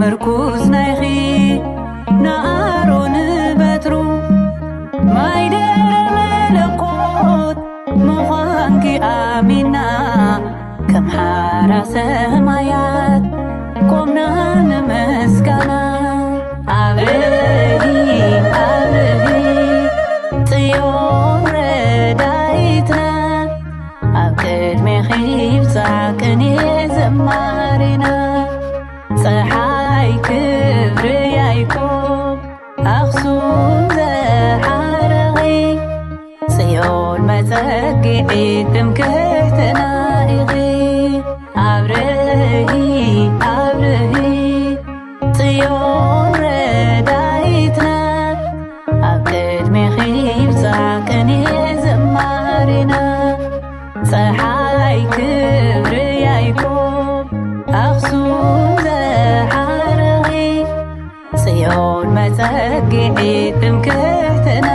ምርኩዝ ናይኺ ንኣሮን በትሩ ማይደረ መለኮት ምዃንኪ ኣሚና ከም ሓራ ሰማያት ቆምና ንምስጋና ኣብርሂ ጽዮን ረዳይትና ኣብ ቅድሜኺ ብጻዕቅን ዘማሪና ፀሓይ ክብሪ ያዕቆብ ኣኽሱም ዘሓረኺ ጽዮን መጸጊዒት ትምክሕትና ኢኺ ኣብርሂ ጽዮን ረዳይትና ኣብ ቅድሜኺ ብጻዕቅን ዘማሪና ፀሓይ ክብሪ ያዕቆብ ኣኽሱም ዘሓረኺ ጽዮን መጸጊዒት ትምክሕትና